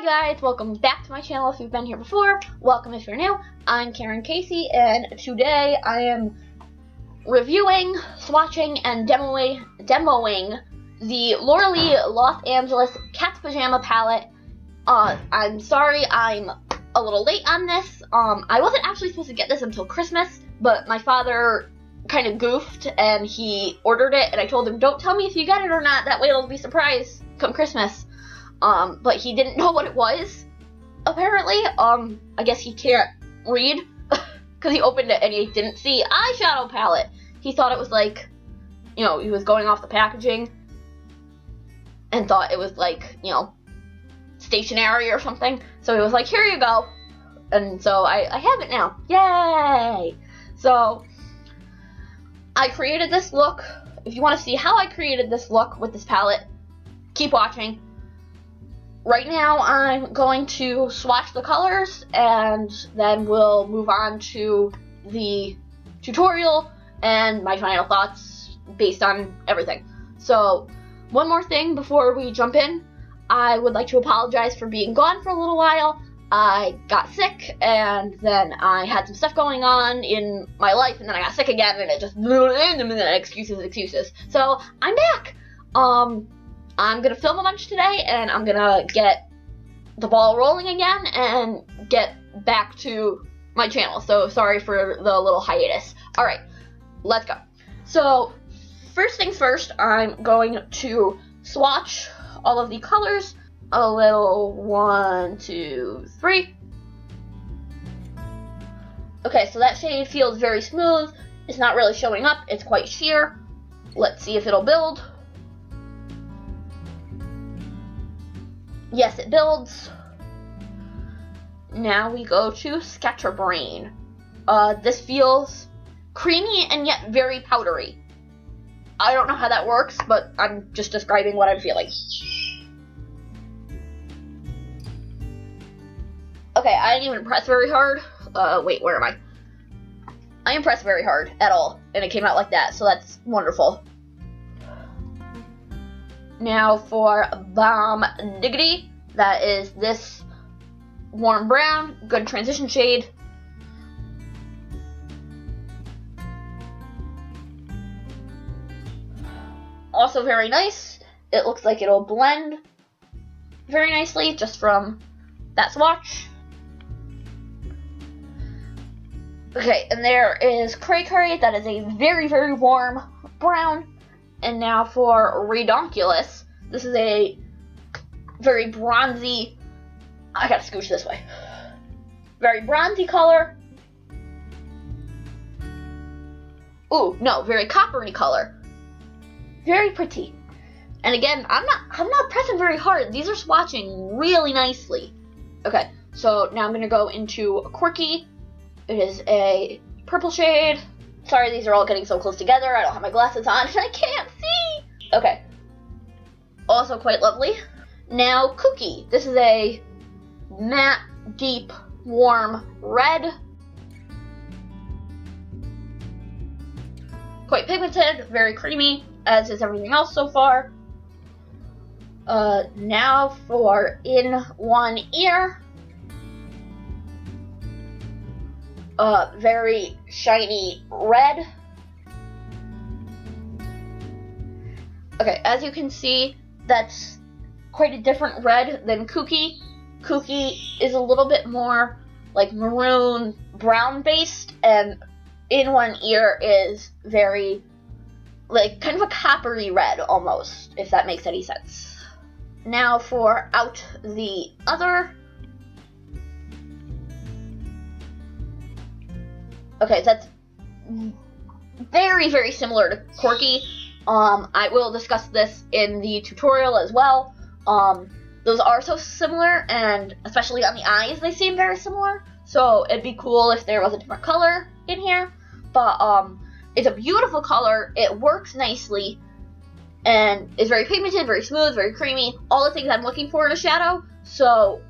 Hi guys, welcome back to my channel if you've been here before. Welcome if you're new. I'm Karen Casey, and today I am reviewing, swatching, and demoing the L'Oreal Los Angeles Cat's Pajama palette. I'm sorry I'm a little late on this. I wasn't actually supposed to get this until Christmas, but my father kind of goofed and he ordered it, and I told him, don't tell me if you get it or not, that way it'll be a surprise come Christmas. But he didn't know what it was, apparently. I guess he can't read, because he opened it and he didn't see eyeshadow palette. He thought it was like, he was going off the packaging, and thought it was like, stationery or something. So he was like, here you go. And so I have it now. Yay! So, I created this look. If you want to see how I created this look with this palette, keep watching. Right now, I'm going to swatch the colors, and then we'll move on to the tutorial and my final thoughts based on everything. So, one more thing before we jump in. I would like to apologize for being gone for a little while. I got sick, and then I had some stuff going on in my life, and then I got sick again, and it just excuses. So, I'm back. I'm going to film a bunch today, and I'm going to get the ball rolling again and get back to my channel. So sorry for the little hiatus. Alright, let's go. So, first things first, I'm going to swatch all of the colors. A little 1, 2, 3. Okay, so that shade feels very smooth. It's not really showing up. It's quite sheer. Let's see if it'll build. Yes, it builds. Now we go to Scatterbrain. This feels creamy and yet very powdery. I don't know how that works, but I'm just describing what I'm feeling. Okay, I didn't even press very hard. Wait, where am I? I didn't press very hard at all, and it came out like that, so that's wonderful. Now for Bomb Diggity, that is this warm brown, good transition shade. Also very nice. It looks like it'll blend very nicely just from that swatch. Okay, and there is Cray, that is a very, very warm brown. And now for Redonkulous, this is a very bronzy, I gotta scooch this way, very bronzy color. Ooh, no, very coppery color. Very pretty. And again, I'm not pressing very hard. These are swatching really nicely. Okay, so now I'm gonna go into Quirky. It is a purple shade. Sorry, these are all getting so close together. I don't have my glasses on and I can't see. Okay. Also quite lovely. Now, Kooky. This is a matte, deep, warm red. Quite pigmented, very creamy, as is everything else so far. Now for In One Ear. Very shiny red. Okay, as you can see, that's quite a different red than Kooky. Kooky is a little bit more like maroon brown based, and In One Ear is very like kind of a coppery red almost, if that makes any sense. Now for Out the Other. Okay, that's very, very similar to Quirky. I will discuss this in the tutorial as well. Those are so similar, and especially on the eyes, they seem very similar. So it'd be cool if there was a different color in here. But it's a beautiful color. It works nicely, and is very pigmented, very smooth, very creamy. All the things I'm looking for in a shadow. So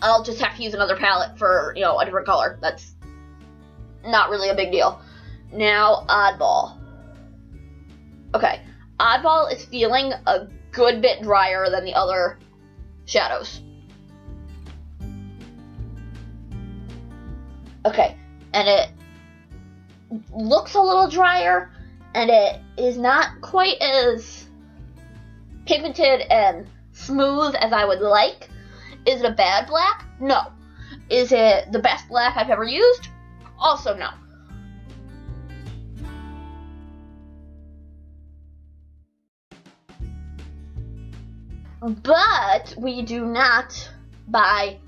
I'll just have to use another palette for a different color. That's not really a big deal. Now, Oddball. Okay, Oddball is feeling a good bit drier than the other shadows. Okay, and it looks a little drier, and it is not quite as pigmented and smooth as I would like. Is it a bad black? No. Is it the best black I've ever used? Also no. But we do not buy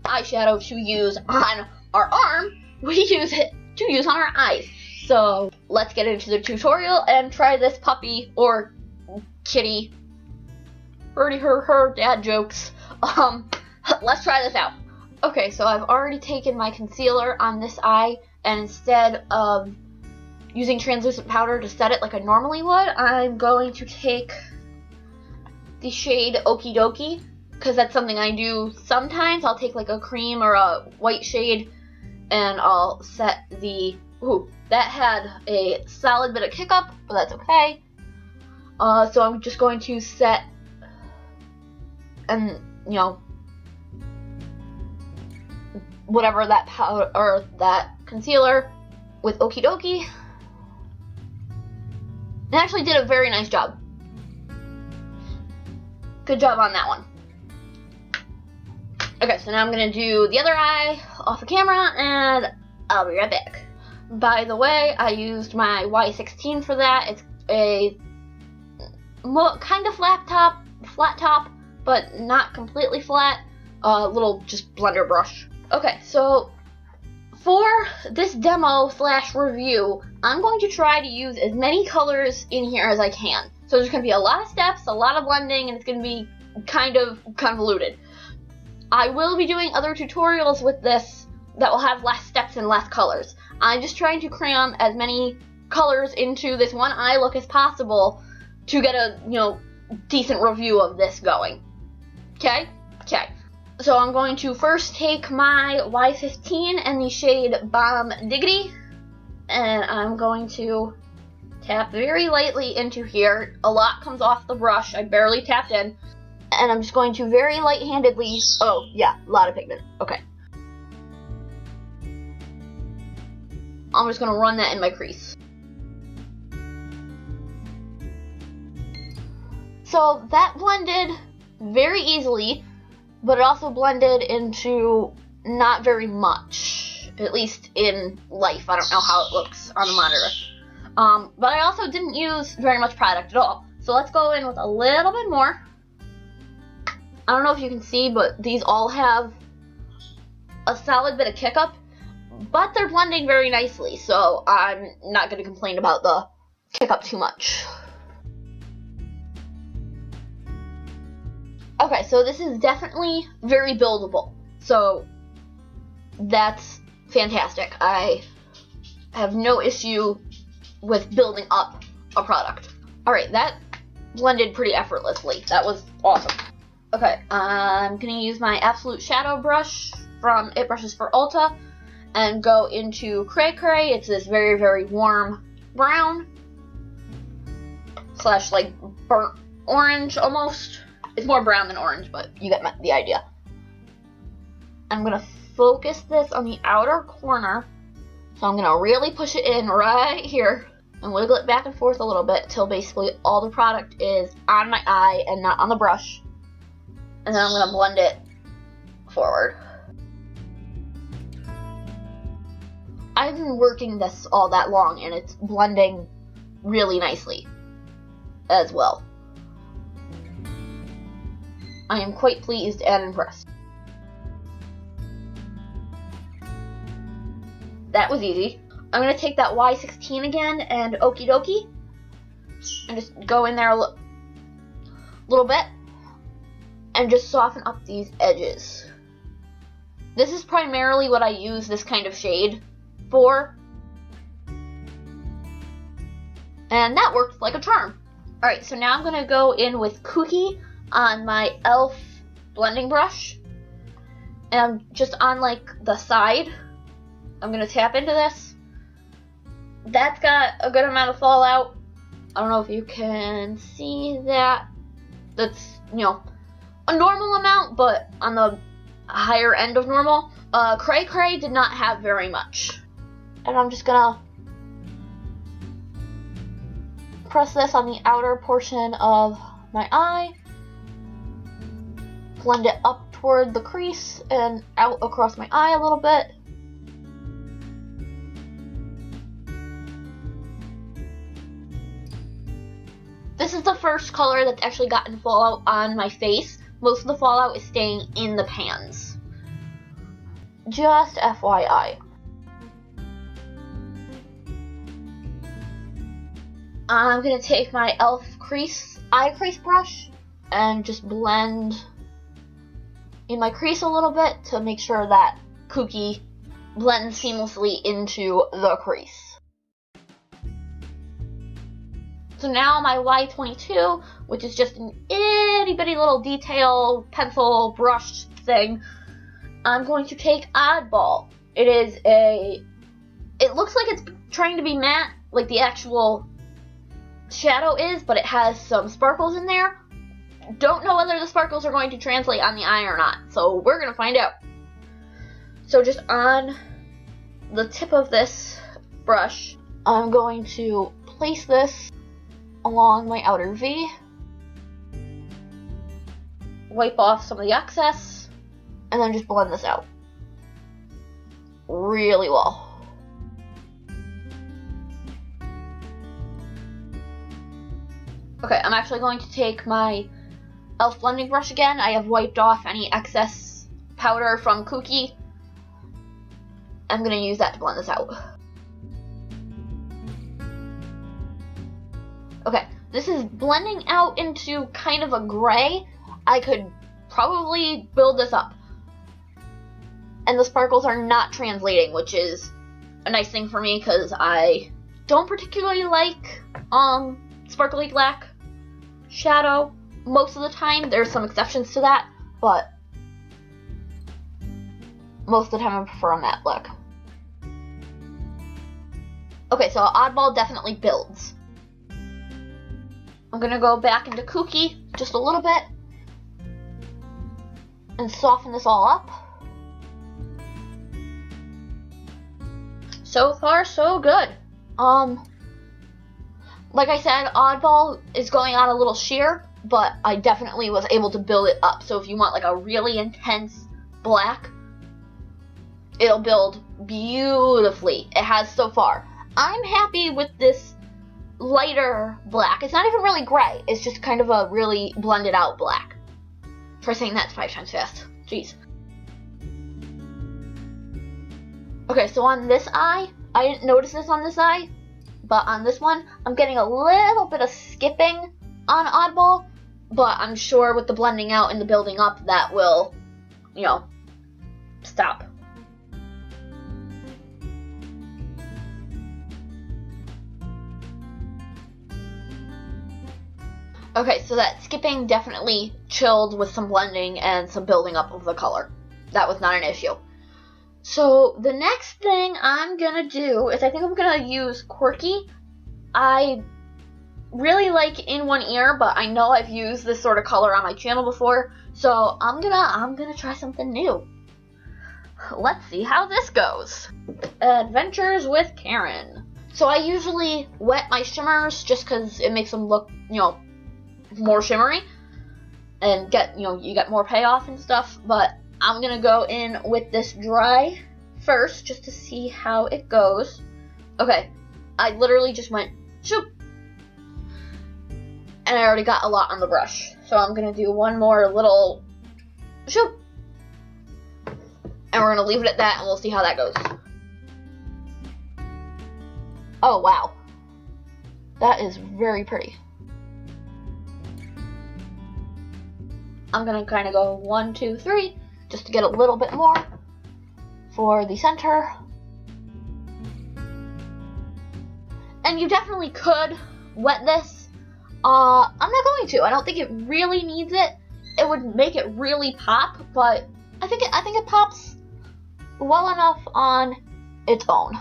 eyeshadow to use on our arm. We use it to use on our eyes. So let's get into the tutorial and try this puppy or kitty. Already heard her dad jokes. Let's try this out. Okay, so I've already taken my concealer on this eye, and instead of using translucent powder to set it like I normally would, I'm going to take the shade Okie Dokie, because that's something I do sometimes. I'll take like a cream or a white shade, and I'll set the, ooh, that had a solid bit of kick up, but that's okay. So I'm just going to set, and you know, whatever that powder or that concealer with Okie Dokie. It actually did a very nice job. Good job on that one. Okay, so now I'm gonna do the other eye off the camera, and I'll be right back. By the way, I used my Y16 for that. It's a kind of flat top, but not completely flat. Little just blender brush. Okay, so for this demo / review, I'm going to try to use as many colors in here as I can. So there's going to be a lot of steps, a lot of blending, and it's going to be kind of convoluted. I will be doing other tutorials with this that will have less steps and less colors. I'm just trying to cram as many colors into this one eye look as possible to get a, you know, decent review of this going. Okay? Okay. So I'm going to first take my Y15 and the shade Bomb Diggity, and I'm going to tap very lightly into here. A lot comes off the brush. I barely tapped in. And I'm just going to very light-handedly, oh yeah, a lot of pigment. Okay. I'm just going to run that in my crease. So that blended very easily, but it also blended into not very much, at least in life. I don't know how it looks on the monitor. But I also didn't use very much product at all. So let's go in with a little bit more. I don't know if you can see, but these all have a solid bit of kick up, but they're blending very nicely, so I'm not going to complain about the kick up too much. Okay, so this is definitely very buildable, so that's fantastic. I have no issue with building up a product. Alright, that blended pretty effortlessly. That was awesome. Okay, I'm going to use my Absolute Shadow brush from It Brushes for Ulta and go into Cray. It's this very, very warm brown / like burnt orange almost. It's more brown than orange, but you get the idea. I'm going to focus this on the outer corner, so I'm going to really push it in right here and wiggle it back and forth a little bit till basically all the product is on my eye and not on the brush. And then I'm going to blend it forward. I've been working this all that long, and it's blending really nicely as well. I am quite pleased and impressed. That was easy. I'm going to take that Y16 again and Okie Dokie and just go in there a little bit and just soften up these edges. This is primarily what I use this kind of shade for, and that worked like a charm. Alright, so now I'm going to go in with Kooky on my e.l.f. blending brush, and just on like the side, I'm going to tap into this. That's got a good amount of fallout. I don't know if you can see that. That's, you know, a normal amount, but on the higher end of normal. Cray did not have very much. And I'm just gonna press this on the outer portion of my eye, blend it up toward the crease and out across my eye a little bit. This is the first color that's actually gotten fallout on my face. Most of the fallout is staying in the pans. Just FYI. I'm going to take my e.l.f. eye crease brush and just blend in my crease a little bit to make sure that Kooky blends seamlessly into the crease. So now my Y22, which is just an itty bitty little detail pencil brush thing, I'm going to take Oddball. It looks like it's trying to be matte, like the actual shadow is, but it has some sparkles in there. Don't know whether the sparkles are going to translate on the eye or not, so we're gonna find out. So just on the tip of this brush, I'm going to place this along my outer V, wipe off some of the excess, and then just blend this out really well. Okay, I'm actually going to take my e.l.f. blending brush again. I have wiped off any excess powder from Kooky. I'm going to use that to blend this out. Okay, this is blending out into kind of a gray. I could probably build this up. And the sparkles are not translating, which is a nice thing for me because I don't particularly like sparkly black shadow most of the time. There's some exceptions to that, but most of the time I prefer a matte black. Okay, so Oddball definitely builds. I'm gonna go back into Kooky just a little bit and soften this all up. So far, so good. Like I said, Oddball is going on a little sheer, but I definitely was able to build it up. So if you want like a really intense black, it'll build beautifully. It has so far. I'm happy with this lighter black. It's not even really gray. It's just kind of a really blended out black. Try saying that 5 times fast. Jeez. Okay, so on this eye, I didn't notice this on this eye, but on this one, I'm getting a little bit of skipping on Oddball, but I'm sure with the blending out and the building up, that will, you know, stop. Okay, so that skipping definitely chilled with some blending and some building up of the color. That was not an issue. So the next thing I'm gonna do is I think I'm gonna use Quirky. I really like In One Ear, but I know I've used this sort of color on my channel before, so I'm gonna try something new. Let's see how this goes. Adventures with Karen. So I usually wet my shimmers just because it makes them look, you know, more shimmery and get, you know, you get more payoff and stuff, but I'm gonna go in with this dry first just to see how it goes. Okay, I literally just went shoop, and I already got a lot on the brush, so I'm gonna do one more little shoop, and we're gonna leave it at that and we'll see how that goes. Oh wow, that is very pretty. I'm gonna kind of go 1, 2, 3, just to get a little bit more for the center. And you definitely could wet this. I'm not going to. I don't think it really needs it. It would make it really pop, but I think it pops well enough on its own.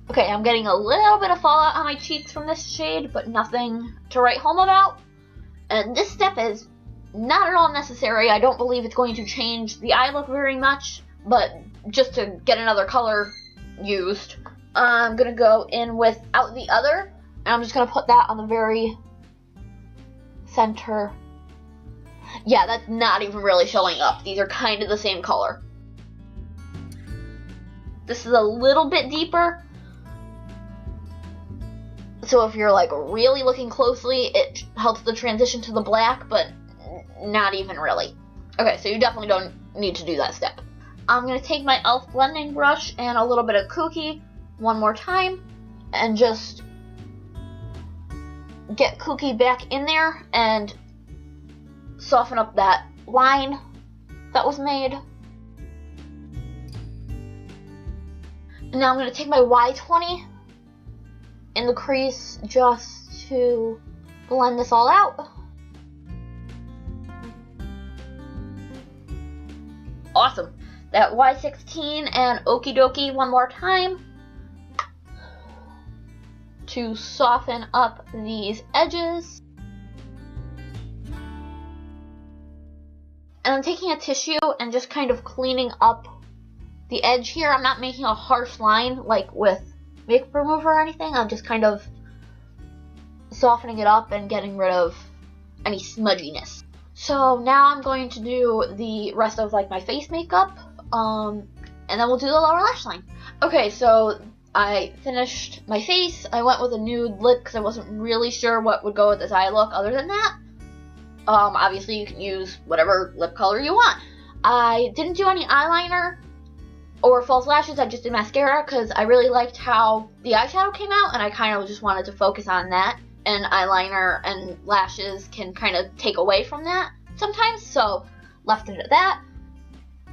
Okay, I'm getting a little bit of fallout on my cheeks from this shade, but nothing to write home about. And this step is not at all necessary. I don't believe it's going to change the eye look very much, but just to get another color used, I'm going to go in without the other, and I'm just going to put that on the very center. Yeah, that's not even really showing up. These are kind of the same color. This is a little bit deeper, so if you're like really looking closely, it helps the transition to the black, but not even really. Okay, so you definitely don't need to do that step. I'm going to take my e.l.f. blending brush and a little bit of Kooky one more time and just get Kooky back in there and soften up that line that was made. And now I'm going to take my Y20 in the crease just to blend this all out. Awesome. That Y16 and Okie dokie one more time to soften up these edges. And I'm taking a tissue and just kind of cleaning up the edge here. I'm not making a harsh line like with makeup remover or anything. I'm just kind of softening it up and getting rid of any smudginess. So now I'm going to do the rest of like my face makeup, and then we'll do the lower lash line. Okay, so I finished my face. I went with a nude lip because I wasn't really sure what would go with this eye look other than that. Obviously you can use whatever lip color you want. I didn't do any eyeliner or false lashes. I just did mascara because I really liked how the eyeshadow came out, and I kind of just wanted to focus on that. And eyeliner and lashes can kind of take away from that sometimes, so left it at that.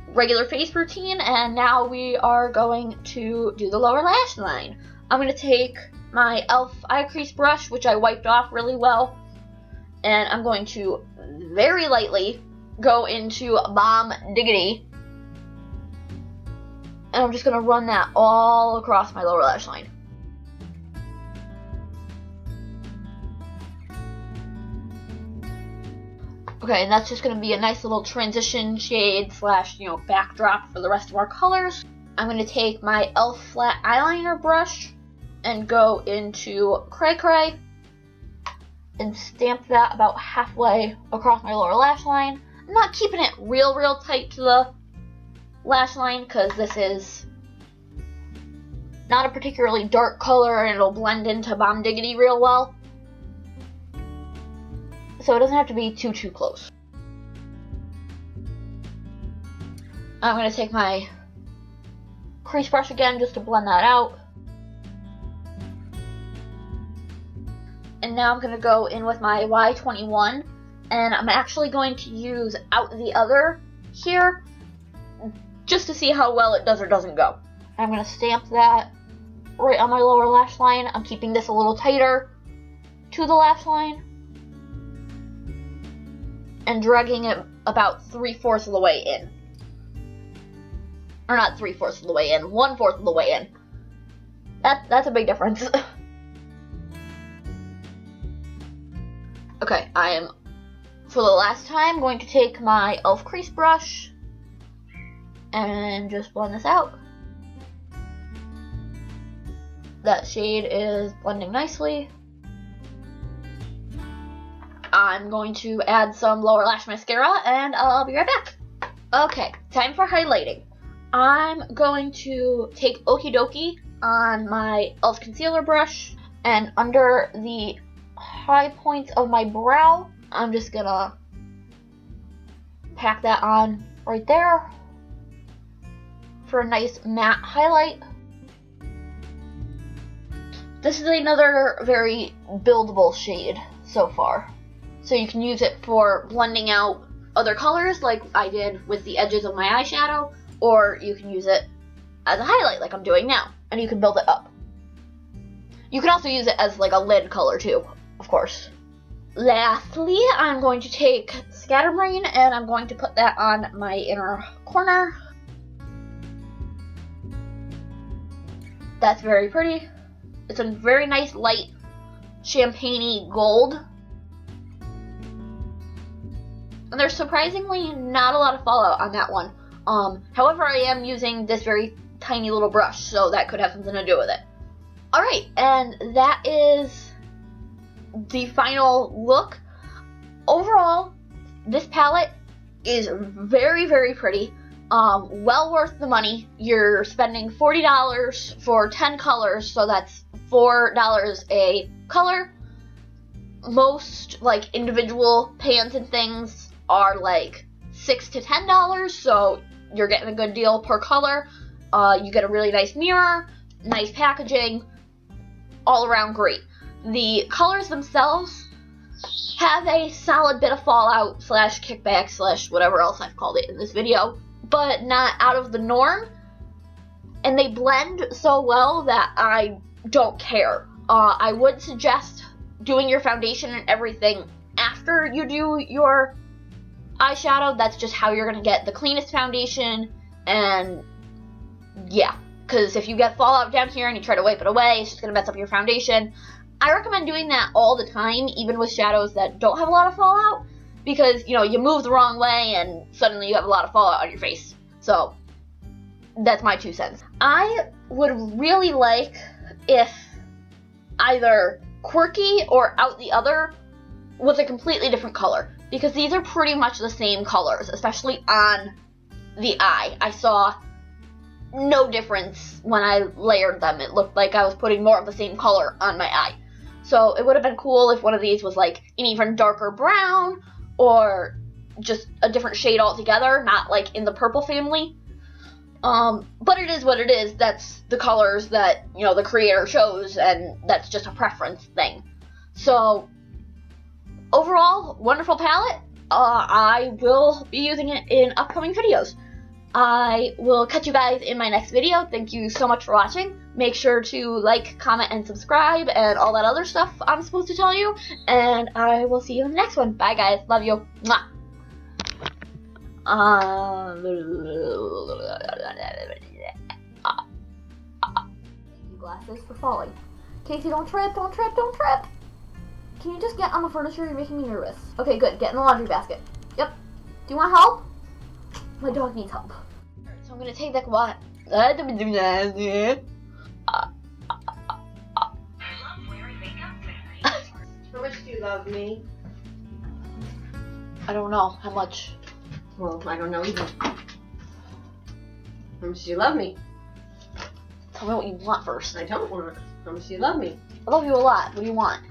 Regular face routine, and now we are going to do the lower lash line. I'm going to take my e.l.f. eye crease brush, which I wiped off really well, and I'm going to very lightly go into Bomb Diggity, and I'm just going to run that all across my lower lash line. Okay, and that's just going to be a nice little transition shade slash, backdrop for the rest of our colors. I'm going to take my e.l.f. flat eyeliner brush and go into Cray and stamp that about halfway across my lower lash line. I'm not keeping it real tight to the lash line because this is not a particularly dark color and it'll blend into Bomb Diggity real well. So it doesn't have to be too close. I'm going to take my crease brush again just to blend that out. And now I'm going to go in with my Y21, and I'm actually going to use out the other here just to see how well it does or doesn't go. I'm going to stamp that right on my lower lash line. I'm keeping this a little tighter to the lash line and dragging it about 3/4 of the way in. Or not 3/4 of the way in, 1/4 of the way in. That's a big difference. Okay, I am, for the last time, going to take my e.l.f. crease brush and just blend this out. That shade is blending nicely. I'm going to add some lower lash mascara and I'll be right back. Okay, time for highlighting. I'm going to take Okie dokie on my e.l.f. concealer brush, and under the high points of my brow, I'm just gonna pack that on right there for a nice matte highlight. This is another very buildable shade so far. So you can use it for blending out other colors like I did with the edges of my eyeshadow, or you can use it as a highlight like I'm doing now, and you can build it up. You can also use it as like a lid color too, of course. Lastly, I'm going to take Scatterbrain and I'm going to put that on my inner corner. That's very pretty. It's a very nice light champagne-y gold. And there's surprisingly not a lot of fallout on that one. However, I am using this very tiny little brush, so that could have something to do with it. Alright, and that is the final look. Overall, this palette is very, very pretty. Well worth the money. You're spending $40 for 10 colors, so that's $4 a color. Most like individual pans and things are like $6 to $10, so you're getting a good deal per color. You get a really nice mirror, nice packaging, all around great. The colors themselves have a solid bit of fallout slash kickback slash whatever else I've called it in this video, but not out of the norm, and they blend so well that I don't care. I would suggest doing your foundation and everything after you do your eyeshadow. That's just how you're going to get the cleanest foundation, and yeah, because if you get fallout down here and you try to wipe it away, it's just going to mess up your foundation. I recommend doing that all the time, even with shadows that don't have a lot of fallout, because, you know, you move the wrong way and suddenly you have a lot of fallout on your face. So, that's my 2 cents. I would really like if either Quirky or Out the Other was a completely different color, because these are pretty much the same colors, especially on the eye. I saw no difference when I layered them. It looked like I was putting more of the same color on my eye. So it would have been cool if one of these was like an even darker brown or just a different shade altogether, not like in the purple family. But it is what it is. That's the colors that, you know, the creator chose, and that's just a preference thing. So overall, wonderful palette. I will be using it in upcoming videos. I will catch you guys in my next video. Thank you so much for watching. Make sure to like, comment, and subscribe, and all that other stuff I'm supposed to tell you. And I will see you in the next one. Bye, guys. Love you. Mwah. Glasses for falling. Casey, don't trip, don't trip, don't trip. Can you just get on the furniture? You're making me nervous. Okay, good. Get in the laundry basket. Yep. Do you want help? My dog needs help. So I'm gonna take that what? How much do you love me? I don't know. How much? Well, I don't know either. How much do you love me? Tell me what you want first. I don't want. How much do you love me? I love you a lot. What do you want?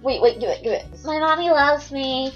Wait, do it. My mommy loves me.